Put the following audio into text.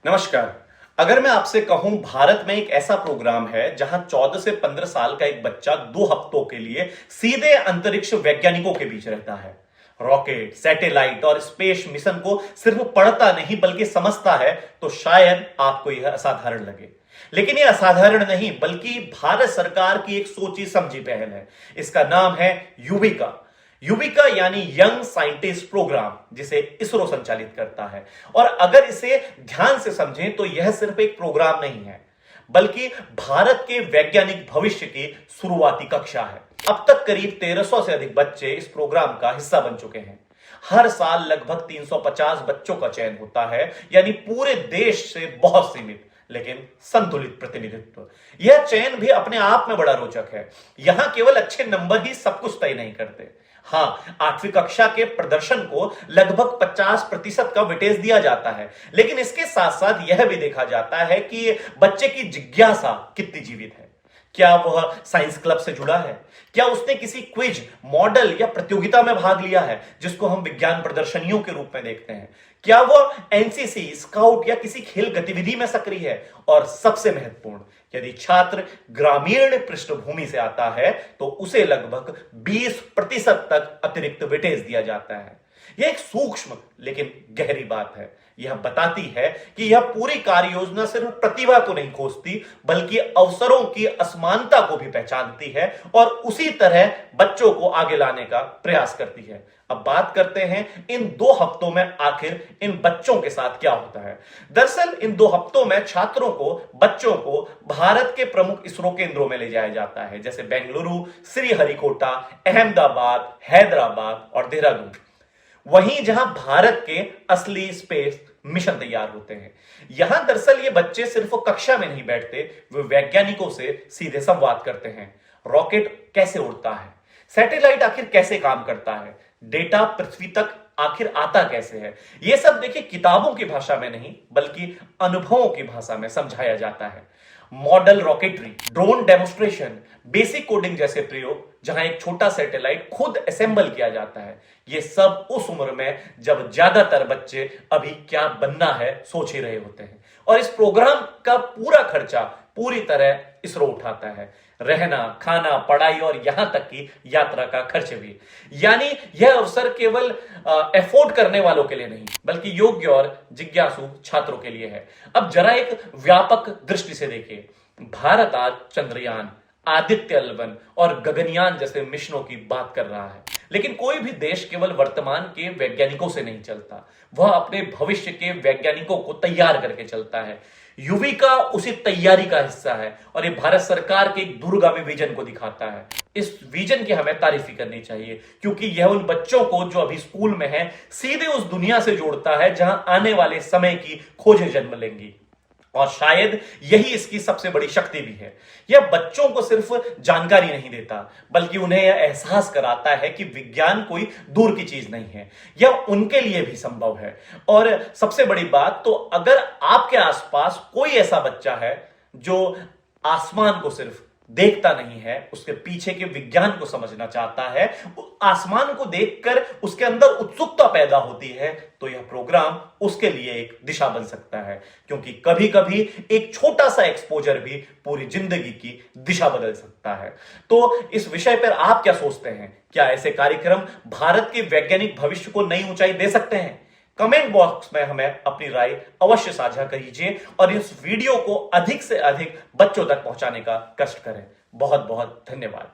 नमस्कार। अगर मैं आपसे कहूं भारत में एक ऐसा प्रोग्राम है जहां 14 से 15 साल का एक बच्चा 2 हफ्तों के लिए सीधे अंतरिक्ष वैज्ञानिकों के बीच रहता है, रॉकेट, सैटेलाइट और स्पेस मिशन को सिर्फ पढ़ता नहीं बल्कि समझता है, तो शायद आपको यह असाधारण लगे। लेकिन यह असाधारण नहीं बल्कि भारत सरकार की एक सोची समझी पहल है। इसका नाम है युविका। युविका यानी यंग साइंटिस्ट प्रोग्राम, जिसे इसरो संचालित करता है। और अगर इसे ध्यान से समझें तो यह सिर्फ एक प्रोग्राम नहीं है बल्कि भारत के वैज्ञानिक भविष्य की शुरुआती कक्षा है। अब तक करीब 1300 से अधिक बच्चे इस प्रोग्राम का हिस्सा बन चुके हैं। हर साल लगभग 350 बच्चों का चयन होता है, यानी पूरे देश से बहुत सीमित लेकिन संतुलित प्रतिनिधित्व। यह चयन भी अपने आप में बड़ा रोचक है। यहां केवल अच्छे नंबर ही सब कुछ तय नहीं करते। हाँ, 8वीं कक्षा के प्रदर्शन को लगभग 50% का वेटेज दिया जाता है, लेकिन इसके साथ साथ यह भी देखा जाता है कि बच्चे की जिज्ञासा कितनी जीवित है। क्या वह साइंस क्लब से जुड़ा है? क्या उसने किसी क्विज, मॉडल या प्रतियोगिता में भाग लिया है, जिसको हम विज्ञान प्रदर्शनियों के रूप में देखते हैं? क्या वह एनसीसी, स्काउट या किसी खेल गतिविधि में सक्रिय है? और सबसे महत्वपूर्ण, यदि छात्र ग्रामीण पृष्ठभूमि से आता है तो उसे लगभग 20% तक अतिरिक्त वेटेज दिया जाता है। यह एक सूक्ष्म लेकिन गहरी बात है। यह बताती है कि यह पूरी कार्य योजना सिर्फ प्रतिभा को नहीं खोजती बल्कि अवसरों की असमानता को भी पहचानती है और उसी तरह बच्चों को आगे लाने का प्रयास करती है। अब बात करते हैं इन 2 हफ्तों में आखिर इन बच्चों के साथ क्या होता है। दरअसल इन 2 हफ्तों में छात्रों को, बच्चों को भारत के प्रमुख इसरो केंद्रों में ले जाया जाता है, जैसे बेंगलुरु, श्रीहरिकोटा, अहमदाबाद, हैदराबाद और देहरादून। वहीं जहां भारत के असली स्पेस मिशन तैयार होते हैं। यहां दरअसल ये बच्चे सिर्फ कक्षा में नहीं बैठते, वे वैज्ञानिकों से सीधे संवाद करते हैं। रॉकेट कैसे उड़ता है, सैटेलाइट आखिर कैसे काम करता है, डेटा पृथ्वी तक आखिर आता कैसे है, यह सब देखिए किताबों की भाषा में नहीं बल्कि अनुभवों की भाषा में समझाया जाता है। Model rocketry, drone demonstration, basic coding जैसे प्रयोग, जहां एक छोटा सैटेलाइट खुद असेंबल किया जाता है, ये सब उस उम्र में जब ज्यादातर बच्चे अभी क्या बनना है सोच ही रहे होते हैं। और इस प्रोग्राम का पूरा खर्चा पूरी तरह इसरो उठाता है। रहना, खाना, पढ़ाई और यहां तक कि यात्रा का खर्च भी। यानी यह अवसर केवल एफोर्ड करने वालों के लिए नहीं बल्कि योग्य और जिज्ञासु छात्रों के लिए है। अब जरा एक व्यापक दृष्टि से देखिए। भारत आज चंद्रयान, आदित्य L1 और गगनयान जैसे मिशनों की बात कर रहा है, लेकिन कोई भी देश केवल वर्तमान के वैज्ञानिकों से नहीं चलता, वह अपने भविष्य के वैज्ञानिकों को तैयार करके चलता है। युविका उसी तैयारी का हिस्सा है और ये भारत सरकार के एक दूरगामी विजन को दिखाता है। इस विजन की हमें तारीफ करनी चाहिए क्योंकि यह उन बच्चों को जो अभी स्कूल में हैं सीधे उस दुनिया से जोड़ता है जहां आने वाले समय की खोजें जन्म लेंगी। और शायद यही इसकी सबसे बड़ी शक्ति भी है। यह बच्चों को सिर्फ जानकारी नहीं देता बल्कि उन्हें यह एहसास कराता है कि विज्ञान कोई दूर की चीज नहीं है, यह उनके लिए भी संभव है। और सबसे बड़ी बात, तो अगर आपके आसपास कोई ऐसा बच्चा है जो आसमान को सिर्फ देखता नहीं है, उसके पीछे के विज्ञान को समझना चाहता है, आसमान को देखकर उसके अंदर उत्सुकता पैदा होती है, तो यह प्रोग्राम उसके लिए एक दिशा बन सकता है। क्योंकि कभी कभी एक छोटा सा एक्सपोजर भी पूरी जिंदगी की दिशा बदल सकता है। तो इस विषय पर आप क्या सोचते हैं? क्या ऐसे कार्यक्रम भारत के वैज्ञानिक भविष्य को नई ऊंचाई दे सकते हैं? कमेंट बॉक्स में हमें अपनी राय अवश्य साझा कीजिए और इस वीडियो को अधिक से अधिक बच्चों तक पहुंचाने का कष्ट करें। बहुत बहुत धन्यवाद।